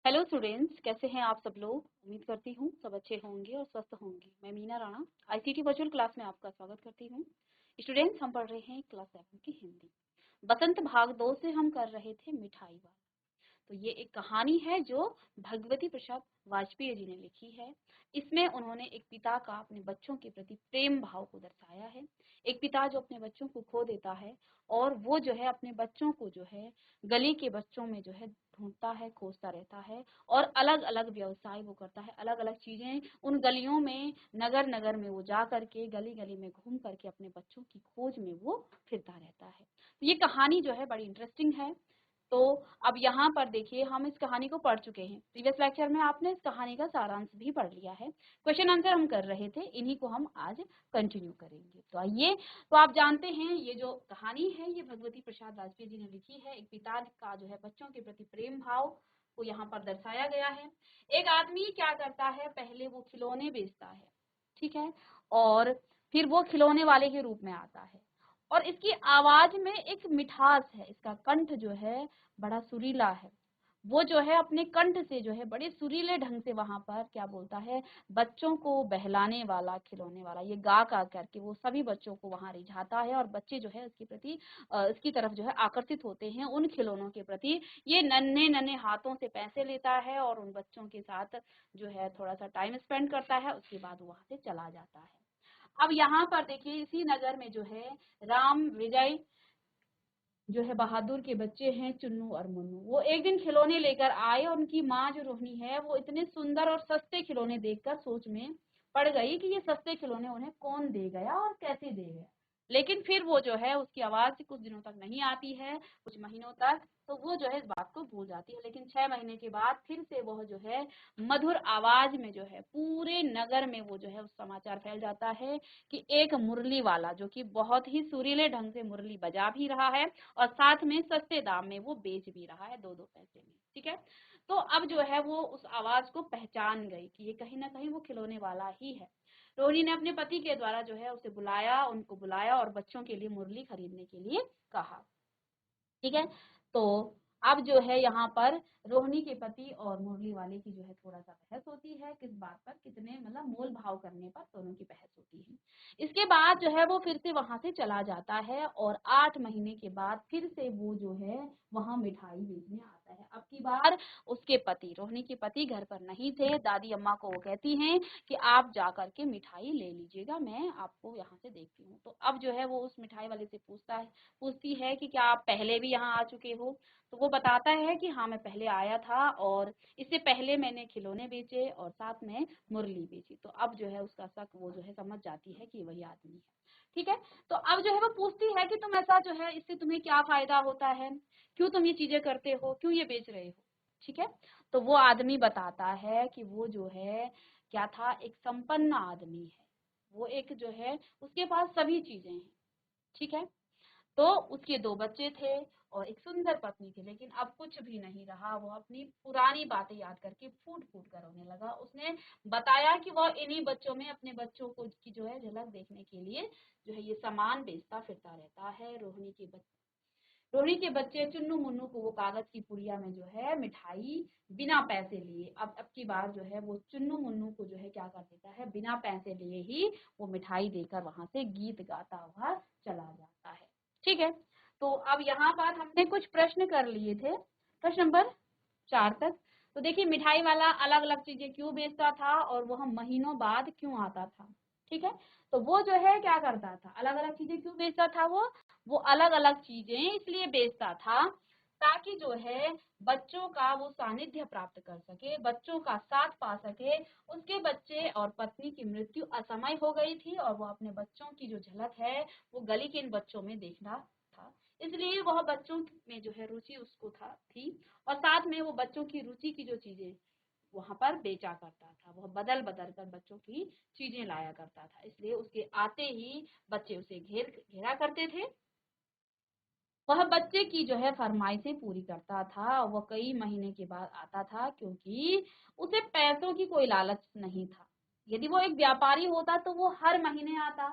Hello students, कैसे हैं आप सब लोग। उम्मीद करती हूँ सब अच्छे होंगे और स्वस्थ होंगे। मैं Meena Rana ICT virtual class में आपका स्वागत करती हूँ। स्टूडेंट्स, हम पढ़ रहे हैं क्लास 7 की हिंदी। बसंत भाग 2 से हम कर रहे थे मिठाई वाला। तो ये एक कहानी है जो भगवती प्रसाद वाजपेयी जी ने लिखी है। इसमें उन्होंने एक पिता का अपने बच्चों के प्रति प्रेम भाव को दर्शाया है। एक पिता जो अपने बच्चों को खो देता है और वो जो है अपने बच्चों को जो है गली के बच्चों में जो है ढूंढता है, खोजता रहता है और अलग अलग व्यवसाय वो करता है, अलग अलग चीजें उन गलियों में, नगर नगर में वो जा करके, गली गली में घूम करके अपने बच्चों की खोज में वो फिरता रहता है। तो ये कहानी जो है बड़ी इंटरेस्टिंग है। तो अब यहाँ पर देखिए, हम इस कहानी को पढ़ चुके हैं। प्रीवियस लेक्चर में आपने इस कहानी का सारांश भी पढ़ लिया है। क्वेश्चन आंसर हम कर रहे थे, इन्हीं को हम आज कंटिन्यू करेंगे। तो आइए, तो आप जानते हैं ये जो कहानी है ये भगवती प्रसाद वाजपेयी जी ने लिखी है। एक पिता का जो है बच्चों के प्रति प्रेम भाव को यहाँ पर दर्शाया गया है। एक आदमी क्या करता है, पहले वो खिलौने बेचता है, ठीक है, और फिर वो खिलौने वाले के रूप में आता है और इसकी आवाज में एक मिठास है, इसका कंठ जो है बड़ा सुरीला है। वो जो है अपने कंठ से जो है बड़े सुरीले ढंग से वहां पर क्या बोलता है, बच्चों को बहलाने वाला, खिलौने वाला, ये गा गा करके वो सभी बच्चों को वहां रिझाता है और बच्चे जो है इसके प्रति इसकी तरफ जो है आकर्षित होते हैं उन खिलौनों के प्रति। ये नन्हे नन्हे हाथों से पैसे लेता है और उन बच्चों के साथ जो है थोड़ा सा टाइम स्पेंड करता है, उसके बाद वहां से चला जाता है। अब यहाँ पर देखिए, इसी नगर में जो है राम विजय जो है बहादुर के बच्चे हैं, चुन्नू और मुन्नू, वो एक दिन खिलौने लेकर आए और उनकी माँ जो रोहिणी है वो इतने सुंदर और सस्ते खिलौने देखकर सोच में पड़ गई कि ये सस्ते खिलौने उन्हें कौन दे गया और कैसे दे गया। लेकिन फिर वो जो है उसकी आवाज कुछ दिनों तक नहीं आती है, कुछ महीनों तक, तो वो जो है इस बात को भूल जाती है। लेकिन 6 महीने के बाद फिर से वह जो है मधुर आवाज में जो है पूरे नगर में वो जो है उस समाचार फैल जाता है कि एक मुरली वाला जो कि बहुत ही सुरीले ढंग से मुरली बजा भी रहा है और साथ में सस्ते दाम में वो बेच भी रहा है, 2-2 पैसे में, ठीक है। तो अब जो है वो उस आवाज को पहचान गई कि ये कहीं ना कहीं वो खिलौने वाला ही है। रोहिणी ने अपने पति के द्वारा जो है उसे बुलाया, उनको बुलाया और बच्चों के लिए मुरली खरीदने के लिए कहा, ठीक है। तो अब जो है यहाँ पर रोहिणी के पति और मुरली वाले की जो है थोड़ा सा बहस होती है, किस बात पर, कितने मतलब मोल भाव करने पर दोनों की बहस होती है। इसके बाद जो है वो फिर से वहां से चला जाता है और 8 महीने के बाद फिर से वो जो है वहां मिठाई बेचने आता है। अब की बार उसके पति, रोहिणी के पति घर पर नहीं थे। दादी अम्मा को वो कहती हैं कि आप जा करके मिठाई ले लीजिएगा, मैं आपको यहाँ से देखती हूँ। तो अब जो है वो उस मिठाई वाले से पूछती है कि क्या आप पहले भी यहाँ आ चुके हो। तो वो बताता है कि हाँ, मैं पहले आया था और इससे पहले मैंने खिलौने बेचे और साथ में मुरली बेची। तो अब जो है उसका शक वो जो है समझ जाती है कि वही आदमी है, ठीक है। तो अब जो है वो पूछती है कि तुम ऐसा जो है, इससे तुम्हें क्या फायदा होता है, क्यों तुम ये चीजें करते हो, क्यों ये बेच रहे हो, ठीक है। तो वो आदमी बताता है कि वो जो है क्या था, एक संपन्न आदमी है। वो एक जो है उसके पास सभी चीजें हैं, ठीक है। तो उसके 2 बच्चे थे और एक सुंदर पत्नी थी, लेकिन अब कुछ भी नहीं रहा। वो अपनी पुरानी बातें याद करके फूट फूट कर रोने लगा। उसने बताया कि वह इन्हीं बच्चों में अपने बच्चों को की जो है झलक देखने के लिए जो है ये सामान बेचता फिरता रहता है। रोहिणी के बच्चे चुन्नू मुन्नू को वो कागज की पुड़िया में जो है मिठाई बिना पैसे लिए, अब की बार जो है वो चुन्नू मुन्नू को जो है क्या कर देता है, बिना पैसे लिए ही वो मिठाई देकर वहां से गीत गाता हुआ चला जाता है, ठीक है। तो अब यहाँ पर हमने कुछ प्रश्न कर लिए थे, प्रश्न नंबर 4 तक। तो देखिए, मिठाई वाला अलग अलग चीजें क्यों बेचता था और वह महीनों बाद क्यों आता था, ठीक है। तो वो जो है क्या करता था, अलग अलग चीजें क्यों बेचता था, वो अलग अलग चीजें इसलिए बेचता था ताकि जो है बच्चों का वो सानिध्य प्राप्त कर सके, बच्चों का साथ पा सके। उसके बच्चे और पत्नी की मृत्यु असमय हो गई थी और वो अपने बच्चों की जो झलक है वो गली के इन बच्चों में देखना था, इसलिए वह बच्चों में जो है रुचि उसको थी और साथ में वो बच्चों की रुचि की जो चीजें वहां पर बेचा करता था, वह बदल बदल कर बच्चों की चीजें लाया करता था। इसलिए उसके आते ही बच्चे उसे घेरा करते थे। वह बच्चे की जो है फरमाइशें पूरी करता था। वह कई महीने के बाद आता था क्योंकि उसे पैसों की कोई लालच नहीं था। यदि वो एक व्यापारी होता तो वो हर महीने आता,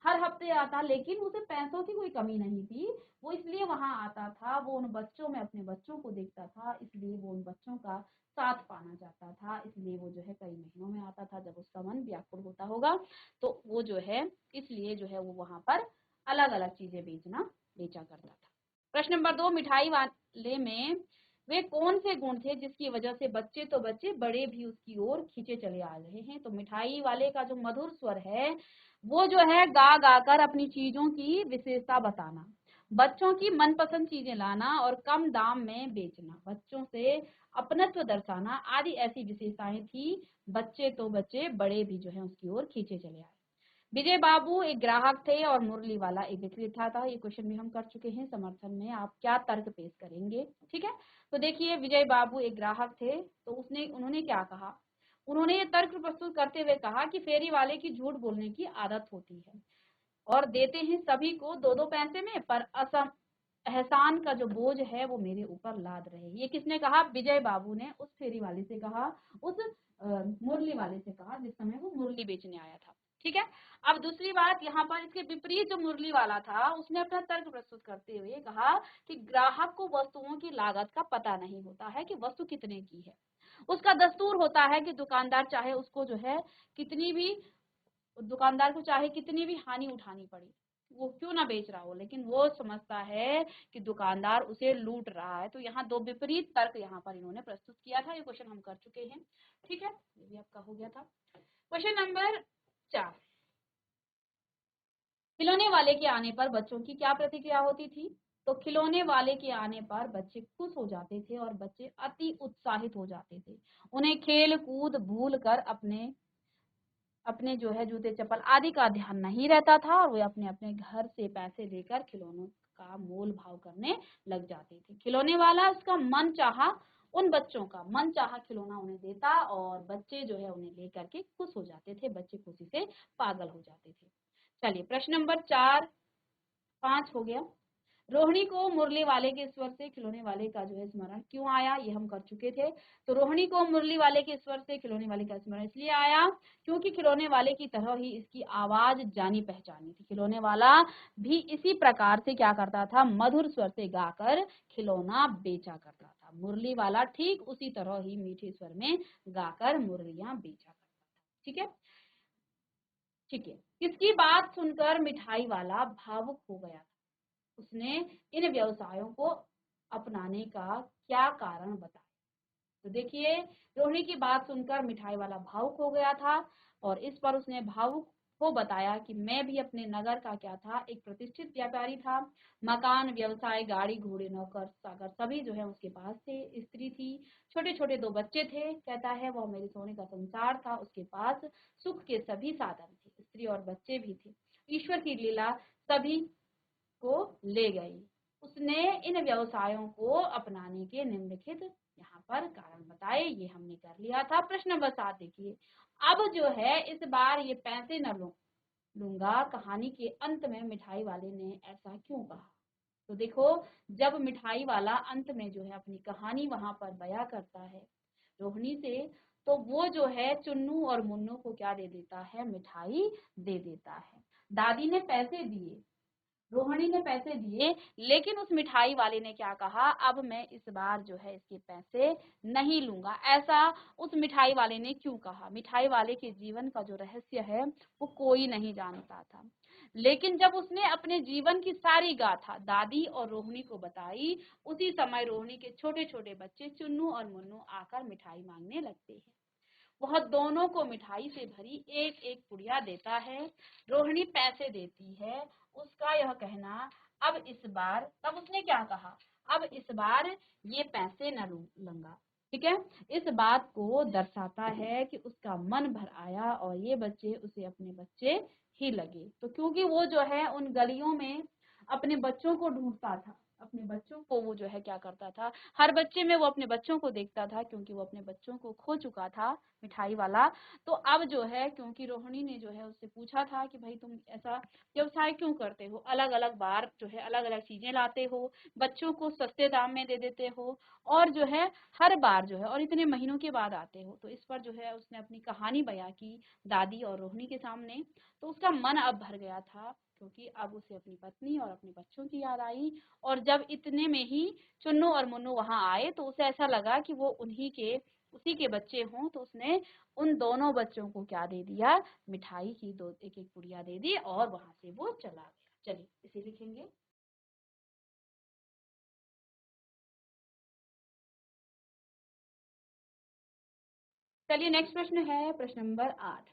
हर हफ्ते आता, लेकिन उसे पैसों की कोई कमी नहीं थी। वो इसलिए वहां आता था, वो उन बच्चों में अपने बच्चों को देखता था, इसलिए वो उन बच्चों का साथ पाना चाहता था, इसलिए वो जो है कई महीनों में आता था जब उसका मन व्याकुल होता होगा। तो वो जो है इसलिए जो है वो वहां पर अलग अलग चीजें बेचा करता था। प्रश्न नंबर 2, मिठाई वाले में वे कौन से गुण थे जिसकी वजह से बच्चे तो बच्चे बड़े भी उसकी ओर खींचे चले आ रहे हैं। तो मिठाई वाले का जो मधुर स्वर है वो जो है गा गा कर अपनी चीजों की विशेषता बताना, बच्चों की मनपसंद चीजें लाना और कम दाम में बेचना, बच्चों से अपनत्व दर्शाना आदि ऐसी विशेषताएं थी, बच्चे तो बच्चे बड़े भी जो है उसकी ओर खींचे चले आए। विजय बाबू एक ग्राहक थे और मुरली वाला एक विक्रेता था। ये क्वेश्चन भी हम कर चुके हैं। समर्थन में आप क्या तर्क पेश करेंगे? ठीक है, तो देखिए विजय बाबू एक ग्राहक थे, तो उन्होंने क्या कहा, उन्होंने ये तर्क प्रस्तुत करते हुए कहा कि फेरी वाले की झूठ बोलने की आदत होती है और देते हैं सभी को दो दो पैसे में, पर असम एहसान का जो बोझ है वो मेरे ऊपर लाद रहे। ये किसने कहा? विजय बाबू ने उस फेरी वाले से कहा, उस मुरली वाले से कहा जिस समय वो मुरली बेचने आया था। ठीक है, अब दूसरी बात यहाँ पर इसके विपरीत जो मुरली वाला था उसने अपना तर्क प्रस्तुत करते हुए कहा कि ग्राहक को वस्तुओं की लागत का पता नहीं होता है कि वस्तु कितने की है। उसका दस्तूर होता है कि दुकानदार चाहे उसको जो है कितनी भी दुकानदार को चाहे कितनी भी हानि उठानी पड़े, वो क्यों ना बेच रहा हो, लेकिन वो समझता है कि दुकानदार उसे लूट रहा है। तो यहाँ दो विपरीत तर्क यहाँ पर इन्होंने प्रस्तुत किया था। ये क्वेश्चन हम कर चुके हैं। ठीक है, ये भी आपका हो गया था। क्वेश्चन नंबर 4, खिलौने वाले के आने पर बच्चों की क्या प्रतिक्रिया होती थी? तो खिलौने वाले के आने पर बच्चे खुश हो जाते थे और बच्चे अति उत्साहित हो जाते थे। उन्हें खेल कूद भूल कर अपने अपने जो है जूते चप्पल आदि का ध्यान नहीं रहता था और वे अपने अपने घर से पैसे लेकर खिलौनों का मोल भाव करने लग जाते थे। खिलौने वाला उसका मन चाहा उन बच्चों का मन चाहा खिलौना उन्हें देता और बच्चे जो है उन्हें लेकर के खुश हो जाते थे, बच्चे खुशी से पागल हो जाते थे। चलिए प्रश्न नंबर 4 5 हो गया। रोहिणी को मुरली वाले के स्वर से खिलौने वाले का जो है स्मरण क्यों आया? ये हम कर चुके थे। तो रोहिणी को मुरली वाले के स्वर से खिलौने वाले का स्मरण इसलिए आया क्योंकि खिलौने वाले की तरह ही इसकी आवाज जानी पहचानी थी। खिलौने वाला भी इसी प्रकार से क्या करता था? मधुर स्वर से गाकर खिलौना बेचा करता था। मुरली वाला ठीक उसी तरह ही मीठे स्वर में गाकर मुरलियां बेचा करता था। ठीक है, ठीक है। किसकी बात सुनकर मिठाई वाला भावुक हो गया था? उसने इन व्यवसायों को अपनाने का क्या कारण बताया? तो देखिए रोहिणी की बात सुनकर मिठाई वाला भावुक हो गया था और इस पर उसने भावुक को बताया कि मैं भी अपने नगर का क्या था, एक प्रतिष्ठित व्यापारी था। मकान व्यवसाय गाड़ी घोड़े नौकर सागर सभी जो है उसके पास थे। स्त्री थी, छोटे छोटे दो बच्चे थे। कहता है वह मेरे सोने का संसार था, उसके पास सुख के सभी साधन थे, स्त्री और बच्चे भी थे। ईश्वर की लीला सभी को ले गई। उसने इन व्यवसायों को अपनाने के निम्नलिखित यहाँ पर कारण बताए, ये हमने कर लिया था। प्रश्न नंबर 7 देखिए, अब जो है इस बार ये पैसे न लूंगा कहानी के अंत में मिठाई वाले ने ऐसा क्यों कहा? तो देखो जब मिठाई वाला अंत में जो है अपनी कहानी वहां पर बयां करता है रोहिणी से, तो वो जो है चुन्नू और मुन्नू को क्या दे देता है? मिठाई दे देता है। दादी ने पैसे दिए, रोहिणी ने पैसे दिए, लेकिन उस मिठाई वाले ने क्या कहा? अब मैं इस बार जो है इसके पैसे नहीं लूंगा। ऐसा उस मिठाई वाले ने क्यों कहा? मिठाई वाले के जीवन का जो रहस्य है वो कोई नहीं जानता था, लेकिन जब उसने अपने जीवन की सारी गाथा दादी और रोहिणी को बताई, उसी समय रोहिणी के छोटे छोटे बच्चे चुन्नू और मुन्नू आकर मिठाई मांगने लगते हैं। वह दोनों को मिठाई से भरी एक एक पुड़िया देता है। रोहिणी पैसे देती है। उसका यह कहना, अब इस बार, तब उसने क्या कहा? अब इस बार ये पैसे न लूंगा। ठीक है, इस बात को दर्शाता है कि उसका मन भर आया और ये बच्चे उसे अपने बच्चे ही लगे। तो क्योंकि वो जो है उन गलियों में अपने बच्चों को ढूंढता था, अपने बच्चों को वो जो है क्या करता था, हर बच्चे में वो अपने बच्चों को देखता था, क्योंकि वो अपने बच्चों को खो चुका था मिठाई वाला। तो अब जो है क्योंकि रोहिणी ने जो है उससे पूछा था कि भाई तुम ऐसा व्यवसाय क्यों करते हो, अलग अलग बार जो है अलग अलग चीजें लाते हो, बच्चों को सस्ते दाम में दे देते हो, और जो है हर बार जो है और इतने महीनों के बाद आते हो। तो इस पर जो है उसने अपनी कहानी बयां की दादी और रोहिणी के सामने। तो उसका मन अब भर गया था, क्योंकि अब उसे अपनी पत्नी और अपने बच्चों की याद आई। और जब इतने में ही चुन्नू और मुन्नू वहां आए तो उसे ऐसा लगा कि वो उसी के बच्चे हों। तो उसने उन दोनों बच्चों को क्या दे दिया, मिठाई की दो एक एक पुड़िया दे दी, और वहां से वो चला गया। चलिए इसे लिखेंगे। चलिए नेक्स्ट प्रश्न है प्रश्न नंबर 8।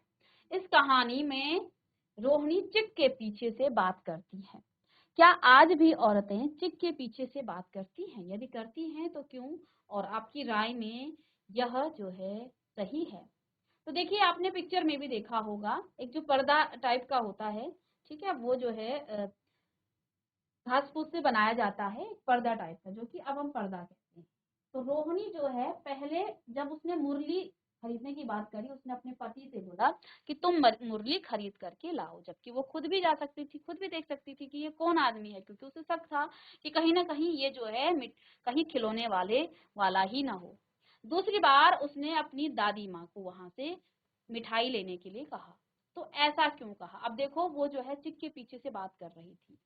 इस कहानी में रोहिणी चिक के पीछे से बात करती है। क्या आज भी औरतें चिक के पीछे से बात करती हैं? यदि करती हैं तो क्यों? और आपकी राय में यह जो है सही है? तो देखिए आपने पिक्चर में भी देखा होगा, एक जो पर्दा टाइप का होता है, ठीक है, वो जो है घास फूस से बनाया जाता है, एक पर्दा टाइप का, जो कि अब हम पर्दा कहते हैं। तो रोहिणी जो है पहले जब उसने मुरली खरीदने की बात करी, उसने अपने पति से बोला कि तुम मुरली खरीद करके लाओ, जबकि वो खुद भी जा सकती थी, खुद भी देख सकती थी कि ये कौन आदमी है, क्योंकि उसे शक था कि कहीं ना कहीं ये जो है कहीं खिलौने वाला ही ना हो। दूसरी बार उसने अपनी दादी माँ को वहां से मिठाई लेने के लिए कहा। तो ऐसा क्यों कहा? अब देखो वो जो है चिक के पीछे से बात कर रही थी।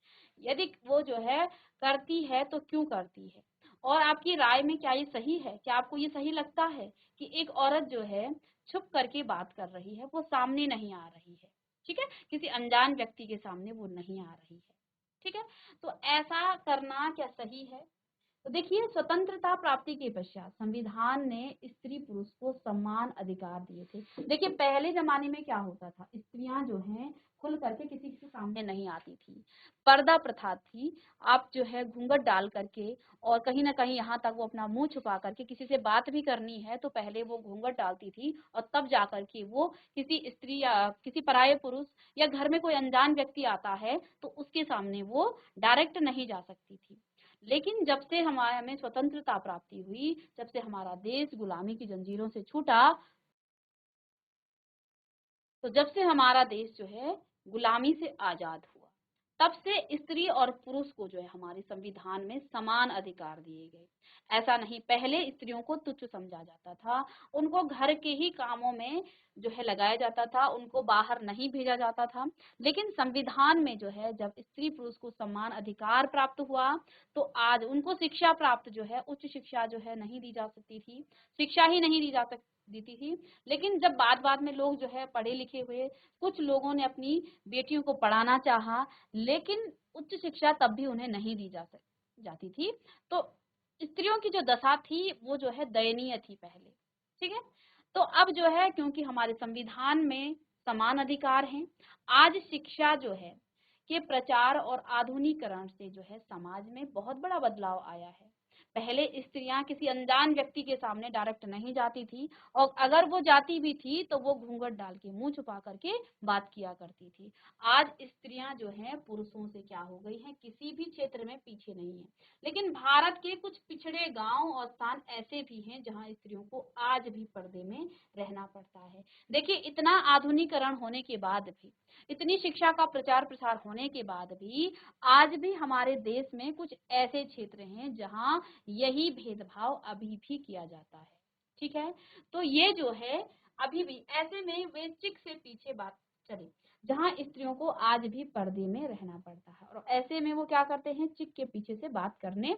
यदि वो जो है करती है तो क्यों करती है? और आपकी राय में क्या ये सही है? क्या आपको ये सही लगता है कि एक औरत जो है छुप करके बात कर रही है, वो सामने नहीं आ रही है, ठीक है, किसी अनजान व्यक्ति के सामने वो नहीं आ रही है, ठीक है, तो ऐसा करना क्या सही है? तो देखिए स्वतंत्रता प्राप्ति के पश्चात संविधान ने स्त्री पुरुष को समान अधिकार दिए थे। देखिए पहले जमाने में क्या होता था, स्त्रियां जो हैं खुल करके किसी के सामने नहीं आती थी, पर्दा प्रथा थी। आप जो है घूंघट डाल करके, और कहीं ना कहीं यहाँ तक वो अपना मुंह छुपा करके किसी से बात भी करनी है तो पहले वो घूंघट डालती थी, और तब जाकर के वो किसी स्त्री या किसी पराये पुरुष या घर में कोई अनजान व्यक्ति आता है तो उसके सामने वो डायरेक्ट नहीं जा सकती थी। लेकिन जब से हमें स्वतंत्रता प्राप्ति हुई, जब से हमारा देश गुलामी की जंजीरों से छूटा, तो जब से हमारा देश जो है गुलामी से आजाद हुआ, तब से स्त्री और पुरुष को जो है हमारे संविधान में समान अधिकार दिए गए। ऐसा नहीं, पहले स्त्रियों को तुच्छ समझा जाता था, उनको घर के ही कामों में जो है लगाया जाता था, उनको बाहर नहीं भेजा जाता था। लेकिन संविधान में जो है जब स्त्री पुरुष को समान अधिकार प्राप्त हुआ, तो आज उनको शिक्षा प्राप्त जो है, उच्च शिक्षा जो है नहीं दी जा सकती थी, शिक्षा ही नहीं दी जा सकती देती थी। लेकिन जब बाद में लोग जो है पढ़े लिखे हुए, कुछ लोगों ने अपनी बेटियों को पढ़ाना चाहा, लेकिन उच्च शिक्षा तब भी उन्हें नहीं दी जाती थी। तो स्त्रियों की जो दशा थी वो जो है दयनीय थी पहले, ठीक है। तो अब जो है क्योंकि हमारे संविधान में समान अधिकार हैं, आज शिक्षा जो है के प्रचार और आधुनिकीकरण से जो है समाज में बहुत बड़ा बदलाव आया है। पहले स्त्रियां किसी अनजान व्यक्ति के सामने डायरेक्ट नहीं जाती थी, और अगर वो जाती भी थी तो वो घूंघट डाल के मुंह छुपा करके बात किया करती थी। आज स्त्रियां जो हैं पुरुषों से क्या हो गई हैं, किसी भी क्षेत्र में पीछे नहीं है। लेकिन भारत के कुछ पिछड़े गांव और स्थान ऐसे भी हैं जहां स्त्रियों को आज भी पर्दे में रहना पड़ता है। देखिए इतना आधुनिकीकरण होने के बाद भी, इतनी शिक्षा का प्रचार प्रसार होने के बाद भी, आज भी हमारे देश में कुछ ऐसे क्षेत्र हैं जहां यही भेदभाव अभी भी किया जाता है, ठीक है। तो ये जो है अभी भी ऐसे में वे चिक से पीछे बात चले, जहां स्त्रियों को आज भी पर्दे में रहना पड़ता है, और ऐसे में वो क्या करते हैं, चिक के पीछे से बात करने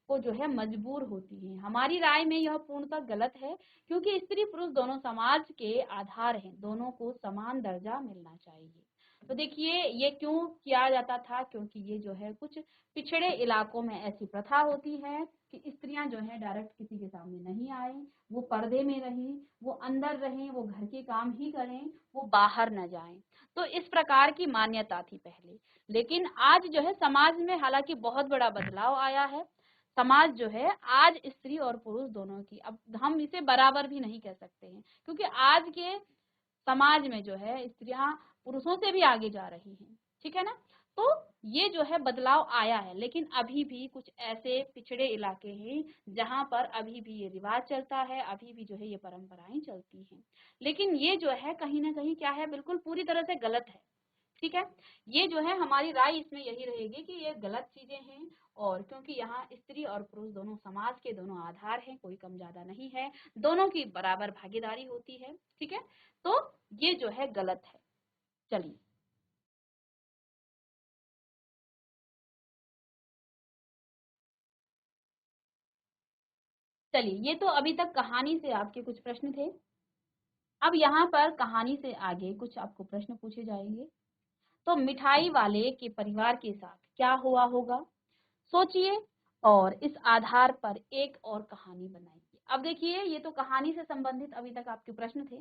को जो है मजबूर होती हैं। हमारी राय में यह पूर्णतः गलत है, क्योंकि स्त्री पुरुष दोनों समाज के आधार हैं, दोनों को समान दर्जा मिलना चाहिए। तो देखिए ये क्यों किया जाता था, क्योंकि ये जो है कुछ पिछड़े इलाकों में ऐसी प्रथा होती है कि स्त्रियां जो है डायरेक्ट किसी के सामने नहीं आए, वो पर्दे में रहें, वो अंदर रहें, वो घर के काम ही करें, वो बाहर न जाएं। तो इस प्रकार की मान्यता थी पहले। लेकिन आज जो है समाज में हालांकि बहुत बड़ा बदलाव आया है। समाज जो है आज स्त्री और पुरुष दोनों की, अब हम इसे बराबर भी नहीं कह सकते हैं, क्योंकि आज के समाज में जो है स्त्रियां पुरुषों से भी आगे जा रही हैं, ठीक है ना। तो ये जो है बदलाव आया है, लेकिन अभी भी कुछ ऐसे पिछड़े इलाके हैं जहाँ पर अभी भी ये रिवाज चलता है, अभी भी जो है ये परंपराएं चलती हैं। लेकिन ये जो है कहीं ना कहीं क्या है, बिल्कुल पूरी तरह से गलत है। ठीक है, ये जो है हमारी राय इसमें यही रहेगी कि ये गलत चीजें हैं, और क्योंकि यहाँ स्त्री और पुरुष दोनों समाज के दोनों आधार हैं, कोई कम ज्यादा नहीं है, दोनों की बराबर भागीदारी होती है। ठीक है, तो ये जो है गलत है। चलिए, ये तो अभी तक कहानी से आपके कुछ प्रश्न थे। अब यहाँ पर कहानी से आगे कुछ आपको प्रश्न पूछे जाएंगे। तो मिठाई वाले के परिवार के साथ क्या हुआ होगा, सोचिए, और इस आधार पर एक और कहानी बनाइए। अब देखिए, ये तो कहानी से संबंधित अभी तक आपके प्रश्न थे।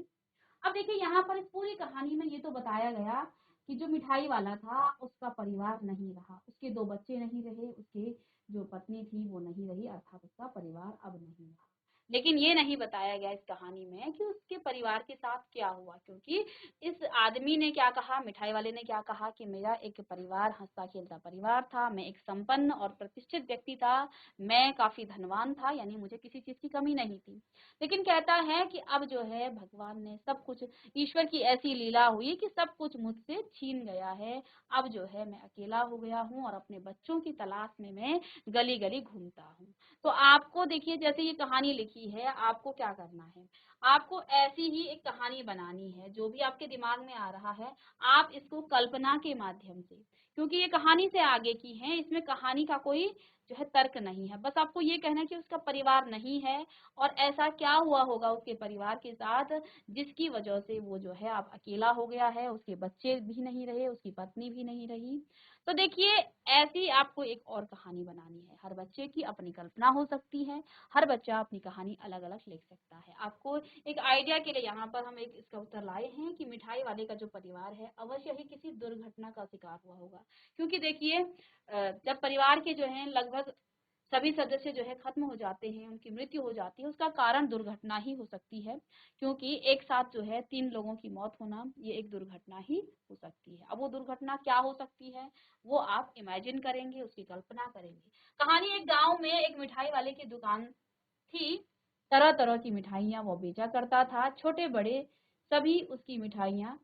अब देखिए, यहाँ पर इस पूरी कहानी में ये तो बताया गया कि जो मिठाई वाला था उसका परिवार नहीं रहा, उसके दो बच्चे नहीं रहे, उसके जो पत्नी थी वो नहीं रही, अर्थात उसका परिवार अब नहीं रहा। लेकिन ये नहीं बताया गया इस कहानी में कि उसके परिवार के साथ क्या हुआ, क्योंकि इस आदमी ने क्या कहा, मिठाई वाले ने क्या कहा कि मेरा एक परिवार, हंसता खेलता परिवार था, मैं एक संपन्न और प्रतिष्ठित व्यक्ति था, मैं काफी धनवान था, यानी मुझे किसी चीज की कमी नहीं थी। लेकिन कहता है कि अब जो है भगवान ने सब कुछ, ईश्वर की ऐसी लीला हुई कि सब कुछ मुझसे छीन गया है, अब जो है मैं अकेला हो गया हूँ और अपने बच्चों की तलाश में मैं गली गली घूमता हूँ। तो आपको देखिए, जैसे ये कहानी लिखी है, आपको क्या करना है, आपको ऐसी ही एक कहानी बनानी है, जो भी आपके दिमाग में आ रहा है आप इसको कल्पना के माध्यम से, क्योंकि ये कहानी से आगे की है, इसमें कहानी का कोई जो है तर्क नहीं है, बस आपको ये कहना है कि उसका परिवार नहीं है और ऐसा क्या हुआ होगा उसके परिवार के साथ जिसकी वजह से वो जो है अब अकेला हो गया है, उसके बच्चे भी नहीं रहे, उसकी पत्नी भी नहीं रही। तो देखिए, ऐसी आपको एक और कहानी बनानी है, हर बच्चे की अपनी कल्पना हो सकती है, हर बच्चा अपनी कहानी अलग अलग लिख सकता है। आपको एक आइडिया के लिए यहाँ पर हम एक इसका उत्तर लाए हैं कि मिठाई वाले का जो परिवार है अवश्य ही किसी दुर्घटना का शिकार हुआ होगा, क्योंकि देखिए जब परिवार के जो है लगभग सभी सदस्य जो है खत्म हो जाते हैं, उनकी मृत्यु हो जाती है, उसका कारण दुर्घटना ही हो सकती है, क्योंकि एक साथ जो है 3 लोगों की मौत होना ये एक दुर्घटना ही हो सकती है। अब वो दुर्घटना क्या हो सकती है वो आप इमेजिन करेंगे, उसकी कल्पना करेंगे। कहानी, एक गांव में एक मिठाई वाले की दुकान थी, तरह तरह की मिठाइयाँ वो बेचा करता था, छोटे बड़े सभी उसकी मिठाइयाँ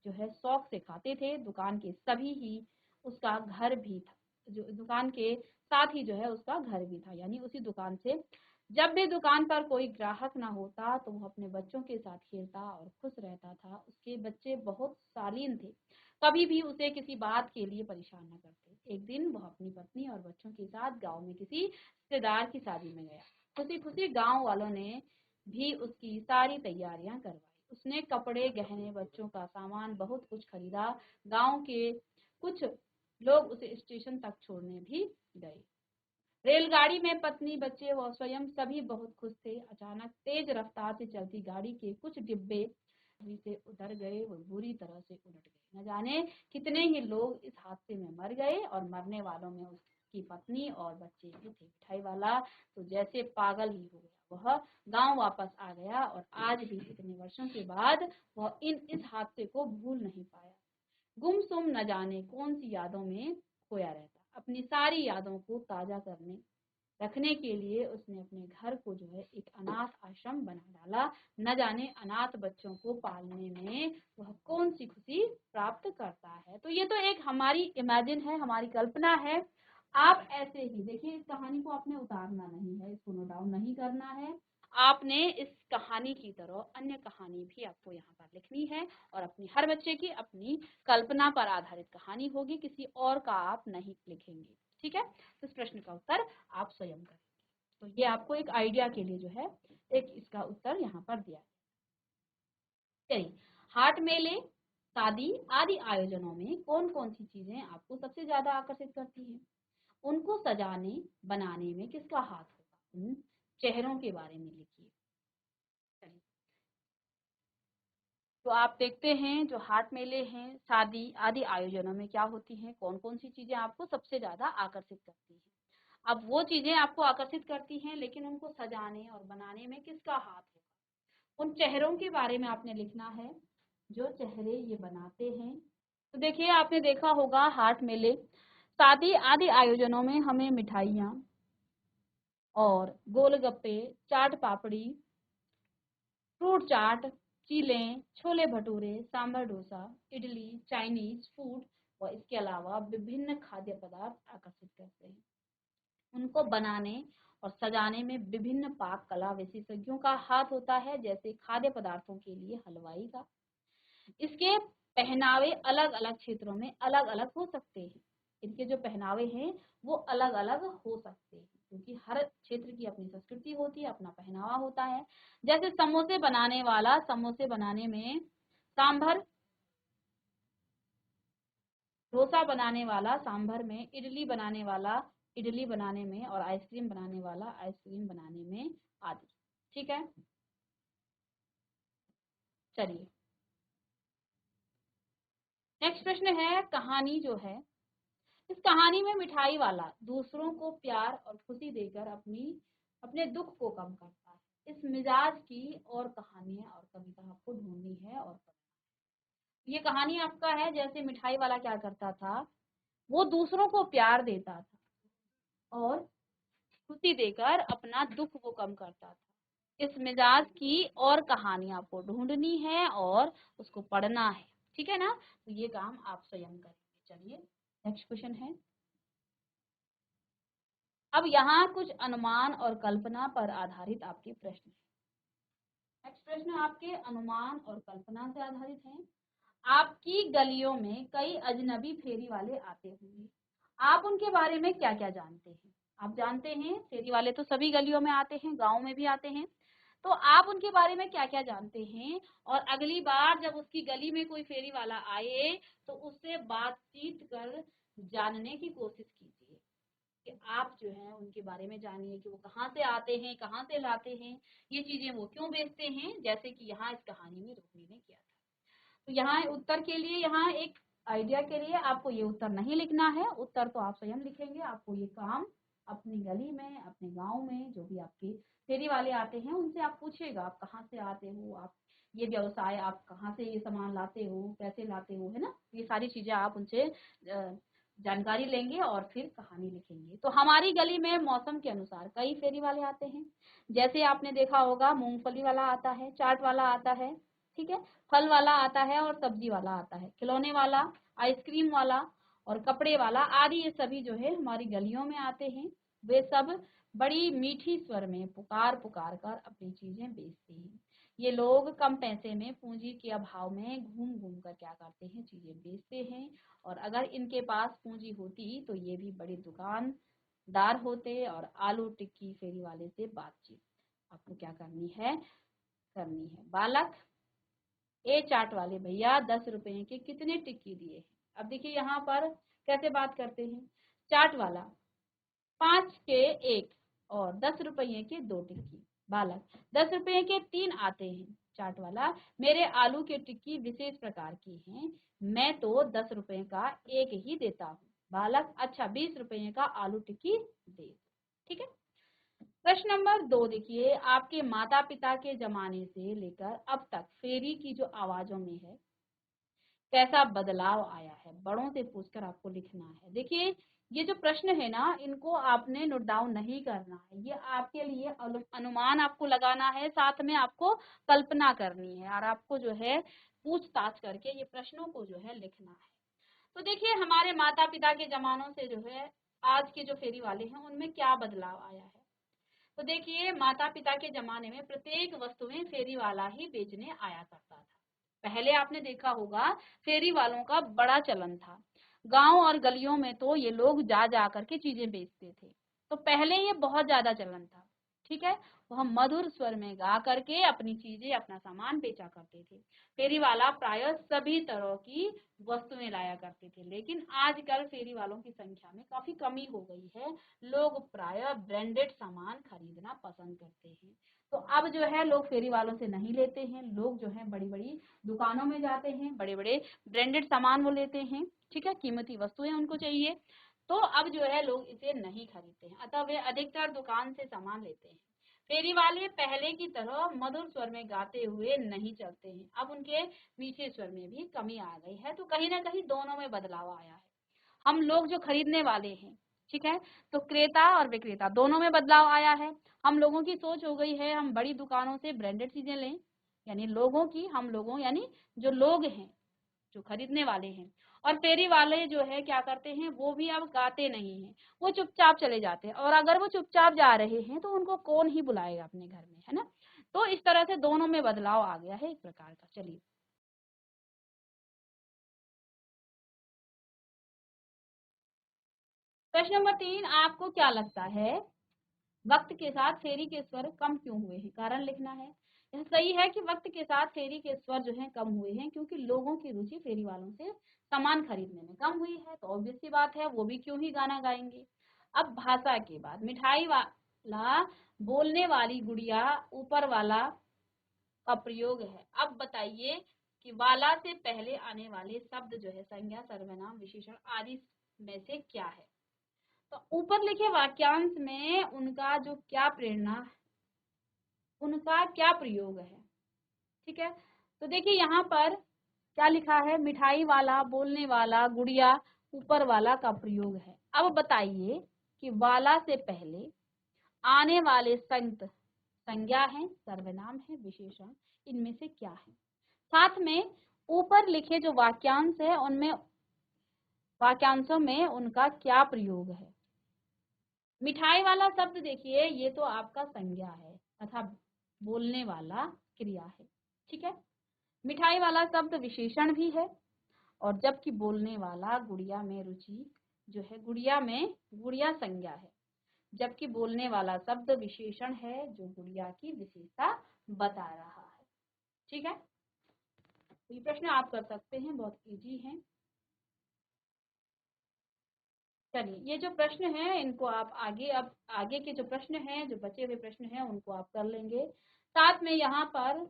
जो है शौक से खाते थे, दुकान के सभी ही, उसका घर भी था, जो दुकान के साथ ही जो है उसका घर भी था, यानी उसी दुकान से जब भी दुकान पर कोई ग्राहक ना होता तो वो अपने बच्चों के साथ खेलता और खुश रहता था। उसके बच्चे बहुत शालीन थे, कभी भी उसे किसी बात के लिए परेशान न करते। एक दिन वह अपनी पत्नी और बच्चों के साथ गांव में किसी रिश्तेदार की शादी में गया। खुशी खुशी गांव वालों ने भी उसकी सारी तैयारियां करवाई, उसने कपड़े, गहने, बच्चों का सामान, बहुत कुछ खरीदा। गांव के कुछ लोग उसे स्टेशन तक छोड़ने भी गए। रेलगाड़ी में पत्नी, बच्चे व स्वयं सभी बहुत खुश थे। अचानक तेज रफ्तार से चलती गाड़ी के कुछ डिब्बे से उतर गए, वो बुरी तरह से उलट गए। न जाने कितने ही लोग इस हादसे में मर गए और मरने वालों में उसकी पत्नी और बच्चे भी थे। मिठाई वाला तो जैसे पागल ही हो गया, वह गांव वापस आ गया और आज भी इतने वर्षों के बाद वह इस हादसे को भूल नहीं पाया। गुमसुम न जाने कौन सी यादों में खोया रहता। अपनी सारी यादों को ताजा करने रखने के लिए उसने अपने घर को जो है एक अनाथ आश्रम बना डाला। न जाने अनाथ बच्चों को पालने में वह कौन सी खुशी प्राप्त करता है। तो ये तो एक हमारी इमेजिन है, हमारी कल्पना है। आप ऐसे ही देखिए, इस कहानी को आपने उतारना नहीं है, इसको नोट डाउन नहीं करना है, आपने इस कहानी की तरह अन्य कहानी भी आपको यहाँ पर लिखनी है, और अपनी हर बच्चे की अपनी कल्पना पर आधारित कहानी होगी, किसी और का आप नहीं लिखेंगे। ठीक है, तो इस प्रश्न का उत्तर आप स्वयं करें। तो ये आपको एक आइडिया के लिए जो है एक इसका उत्तर यहाँ पर दिया है। चलिए, हाट मेले, शादी आदि आयोजनों में कौन कौन सी चीजें आपको सबसे ज्यादा आकर्षित करती हैं, उनको सजाने बनाने में किसका हाथ होगा, उन चेहरों के बारे में लिखिए। चलिए, तो आप देखते हैं जो हाट मेले हैं, शादी आदि आयोजनों में क्या होती हैं, कौन कौन सी चीजें आपको सबसे ज्यादा आकर्षित करती हैं। अब वो चीजें आपको आकर्षित करती हैं, लेकिन उनको सजाने और बनाने में किसका हाथ है। उन चेहरों के बारे में आपने लिखना है, जो चेहरे ये बनाते हैं, तो देखिए आपने देखा होगा हाट मेले, शादी आदि आयोजनों में हमें मिठाइयाँ और गोलगप्पे, चाट पापड़ी, फ्रूट चाट, चीलें, छोले भटूरे, सांभर डोसा, इडली, चाइनीज फूड और इसके अलावा विभिन्न खाद्य पदार्थ आकर्षित करते हैं। उनको बनाने और सजाने में विभिन्न पाक कला विशेषज्ञों का हाथ होता है, जैसे खाद्य पदार्थों के लिए हलवाई का। इसके पहनावे अलग अलग क्षेत्रों में अलग अलग हो सकते हैं। इनके जो पहनावे हैं वो अलग अलग हो सकते हैं, क्योंकि हर क्षेत्र की अपनी संस्कृति होती है, अपना पहनावा होता है। जैसे समोसे बनाने वाला समोसे बनाने में, सांभर डोसा बनाने वाला सांभर में, इडली बनाने वाला इडली बनाने में और आइसक्रीम बनाने वाला आइसक्रीम बनाने में आदि। ठीक है, चलिए नेक्स्ट प्रश्न है, कहानी जो है, इस कहानी में मिठाई वाला दूसरों को प्यार और खुशी देकर अपने दुख को कम करता है। इस मिजाज की और कहानियां और कविता आपको ढूंढनी है और ये कहानी आपका है। जैसे मिठाई वाला क्या करता था, वो दूसरों को प्यार देता था और खुशी देकर अपना दुख वो कम करता था। इस मिजाज की और कहानी आपको ढूंढनी है और उसको पढ़ना है। ठीक है ना, तो ये काम आप स्वयं करेंगे। चलिए नेक्स्ट क्वेश्चन है, अब यहाँ कुछ अनुमान और कल्पना पर आधारित आपके प्रश्न हैं। नेक्स्ट प्रश्न आपके अनुमान और कल्पना से आधारित हैं। आपकी गलियों में कई अजनबी फेरी वाले आते होंगे, आप उनके बारे में क्या क्या जानते हैं? आप जानते हैं फेरी वाले तो सभी गलियों में आते हैं, गाँव में भी आते हैं, तो आप उनके बारे में क्या क्या जानते हैं? और अगली बार जब उसकी गली में कोई फेरी वाला आए तो उससे बातचीत कर जानने की कोशिश कीजिए कि आप जो है उनके बारे में जानिए कि वो कहाँ से आते हैं, कहाँ से लाते हैं, ये चीजें वो क्यों बेचते हैं, जैसे कि यहाँ इस कहानी में रोहिणी ने किया था। तो यहाँ उत्तर के लिए, यहाँ एक आइडिया के लिए आपको ये उत्तर नहीं लिखना है, उत्तर तो आप स्वयं लिखेंगे। आपको ये काम अपनी गली में, अपने गांव में जो भी आपके फेरी वाले आते हैं उनसे आप पूछिएगा, आप कहाँ से आते हो, आप ये व्यवसाय, आप कहाँ से ये सामान लाते हो, कैसे लाते हो, है ना। ये सारी चीजें आप उनसे जानकारी लेंगे और फिर कहानी लिखेंगे। तो हमारी गली में मौसम के अनुसार कई फेरी वाले आते हैं। जैसे आपने देखा होगा मूंगफली वाला आता है, चाट वाला आता है, ठीक है, फल वाला आता है और सब्जी वाला आता है, खिलौने वाला, आइसक्रीम वाला और कपड़े वाला आदि, ये सभी जो है हमारी गलियों में आते हैं। वे सब बड़ी मीठी स्वर में पुकार पुकार कर अपनी चीजें बेचते हैं। ये लोग कम पैसे में पूंजी के अभाव में घूम घूम कर क्या करते हैं, चीजें बेचते हैं। और अगर इनके पास पूंजी होती तो ये भी बड़े दुकानदार होते। और आलू टिक्की फेरी वाले से बातचीत आपको क्या करनी है बालक, ए चाट वाले भैया 10 रुपए के कितने टिक्की दिए? अब देखिए यहाँ पर कैसे बात करते हैं। चाट वाला 5 के 1 और 10 रुपये के 2 टिक्की। बालक 10 रुपये के 3 आते हैं। चाट वाला मेरे आलू के टिक्की विशेष प्रकार की हैं, मैं तो 10 रुपए का एक ही देता हूँ। बालक अच्छा 20 रुपये का आलू टिक्की दे। ठीक है, प्रश्न नंबर 2 देखिए, आपके माता पिता के जमाने से लेकर अब तक फेरी की जो आवाजों में है कैसा बदलाव आया है, बड़ों से पूछकर आपको लिखना है। देखिए ये जो प्रश्न है ना, इनको आपने नोट डाउन नहीं करना है, ये आपके लिए अनुमान आपको लगाना है, साथ में आपको कल्पना करनी है और आपको जो है पूछताछ करके ये प्रश्नों को जो है लिखना है। तो देखिए हमारे माता पिता के जमानों से जो है आज के जो फेरी वाले हैं उनमें क्या बदलाव आया है। तो देखिए माता पिता के जमाने में प्रत्येक वस्तुएं फेरी वाला ही बेचने आया करता था। पहले आपने देखा होगा फेरी वालों का बड़ा चलन था, गांव और गलियों में तो ये लोग जा जा करके चीजें बेचते थे। तो पहले ये बहुत ज्यादा चलन था, ठीक है, वो हम मधुर स्वर में गा करके अपनी चीजें, अपना सामान बेचा करते थे। फेरी वाला प्राय सभी तरह की वस्तुएं लाया करते थे, लेकिन आजकल फेरी वालों की संख्या में काफी कमी हो गई है। लोग प्राय ब्रांडेड सामान खरीदना पसंद करते हैं। तो अब जो है लोग फेरी वालों से नहीं लेते हैं, लोग जो है बड़ी बड़ी दुकानों में जाते हैं, बड़े बड़े ब्रांडेड सामान वो लेते हैं, ठीक है, कीमती वस्तुएं उनको चाहिए। तो अब जो है लोग इसे नहीं खरीदते हैं, अतः वे अधिकतर दुकान से सामान लेते हैं। फेरी वाले पहले की तरह मधुर स्वर में गाते हुए नहीं चलते हैं, अब उनके मीठे स्वर में भी कमी आ गई है। तो कहीं ना कहीं दोनों में बदलाव आया है। हम लोग जो खरीदने वाले हैं, ठीक है, तो क्रेता और विक्रेता दोनों में बदलाव आया है। हम लोगों की सोच हो गई है हम बड़ी दुकानों से ब्रांडेड चीजें लें, यानी लोगों की, हम लोगों यानी जो लोग हैं, जो खरीदने वाले हैं। और फेरी वाले जो है क्या करते हैं, वो भी अब गाते नहीं हैं, वो चुपचाप चले जाते हैं। और अगर वो चुपचाप जा रहे हैं तो उनको कौन ही बुलाएगा अपने घर में, है ना। तो इस तरह से दोनों में बदलाव आ गया है एक प्रकार का। चलिए प्रश्न नंबर 3, आपको क्या लगता है वक्त के साथ फेरी के स्वर कम क्यों हुए हैं? कारण लिखना है। यह सही है कि वक्त के साथ फेरी के स्वर जो हैं कम हुए हैं, क्योंकि लोगों की रुचि फेरी वालों से सामान खरीदने में कम हुई है। तो ऑब्वियस सी बात है, वो भी क्यों ही गाना गाएंगे। अब भाषा के बाद मिठाई वाला, बोलने वाली गुड़िया, ऊपर वाला का प्रयोग है। अब बताइए कि वाला से पहले आने वाले शब्द जो है संज्ञा, सर्वनाम, विशेषण आदि में से क्या है? तो ऊपर लिखे वाक्यांश में उनका जो क्या प्रेरणा, उनका क्या प्रयोग है, ठीक है। तो देखिए यहाँ पर क्या लिखा है, मिठाई वाला, बोलने वाला, गुड़िया, ऊपर वाला का प्रयोग है। अब बताइए कि वाला से पहले आने वाले संत संज्ञा है, सर्वनाम है, विशेषण, इनमें से क्या है? साथ में ऊपर लिखे जो वाक्यांश है उनमें, वाक्यांशों में उनका क्या प्रयोग है। मिठाई वाला शब्द देखिए, ये तो आपका संज्ञा है तथा बोलने वाला क्रिया है, ठीक है। मिठाई वाला शब्द विशेषण भी है, और जबकि बोलने वाला गुड़िया में रुचि जो है, गुड़िया में, गुड़िया संज्ञा है, जबकि बोलने वाला शब्द विशेषण है जो गुड़िया की विशेषता बता रहा है, ठीक है। तो ये प्रश्न आप कर सकते हैं, बहुत इजी है। चलिए ये जो प्रश्न है इनको आप आगे, अब आगे के जो प्रश्न हैं, जो बचे हुए प्रश्न हैं उनको आप कर लेंगे। साथ में यहाँ पर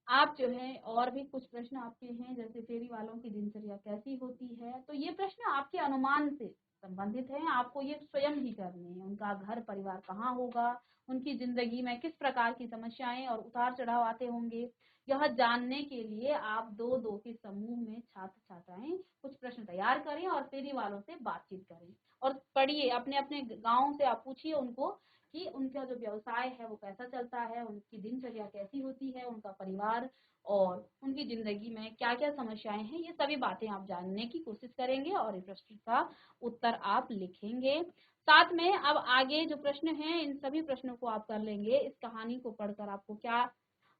आप जो है और भी कुछ प्रश्न आपके हैं, जैसे फेरी वालों की दिनचर्या कैसी होती है, तो ये प्रश्न आपके अनुमान से संबंधित हैं, आपको ये स्वयं ही करने हैं। उनका घर परिवार कहाँ होगा, उनकी जिंदगी में किस प्रकार की समस्याएं और उतार चढ़ाव आते होंगे, यह जानने के लिए आप दो दो के समूह में छात्र छात्राएं कुछ प्रश्न तैयार करें और फेरी वालों से बातचीत करें और पढ़िए। अपने अपने गाँव से आप पूछिए उनको कि उनका जो व्यवसाय है वो कैसा चलता है, उनकी दिनचर्या कैसी होती है, उनका परिवार और उनकी जिंदगी में क्या क्या समस्याएं हैं, ये सभी बातें आप जानने की कोशिश करेंगे और इस प्रश्न का उत्तर आप लिखेंगे। साथ में अब आगे जो प्रश्न हैं इन सभी प्रश्नों को आप कर लेंगे। इस कहानी को पढ़कर आपको क्या,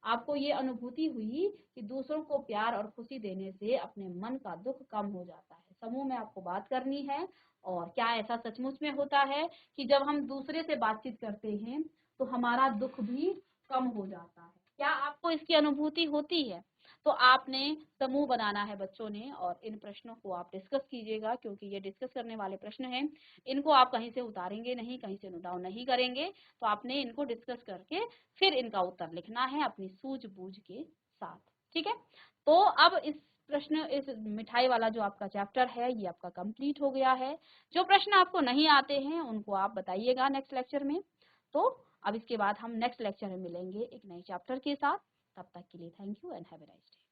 आपको ये अनुभूति हुई कि दूसरों को प्यार और खुशी देने से अपने मन का दुख कम हो जाता है। समूह में आपको बात करनी है, और क्या ऐसा सचमुच में होता है कि जब हम दूसरे से बातचीत करते हैं तो हमारा दुख भी कम हो जाता है? क्या आपको इसकी अनुभूति होती है? तो आपने समूह बनाना है बच्चों ने, और इन प्रश्नों को आप डिस्कस कीजिएगा, क्योंकि ये डिस्कस करने वाले प्रश्न हैं। इनको आप कहीं से उतारेंगे नहीं, कहीं से नोट डाउन नहीं करेंगे, तो आपने इनको डिस्कस करके फिर इनका उत्तर लिखना है अपनी सूझबूझ के साथ, ठीक है। तो अब इस प्रश्न, इस मिठाई वाला जो आपका चैप्टर है ये आपका कंप्लीट हो गया है। जो प्रश्न आपको नहीं आते हैं उनको आप बताइएगा नेक्स्ट लेक्चर में। तो अब इसके बाद हम नेक्स्ट लेक्चर में मिलेंगे एक नए चैप्टर के साथ। तब तक के लिए thank you and have a nice day.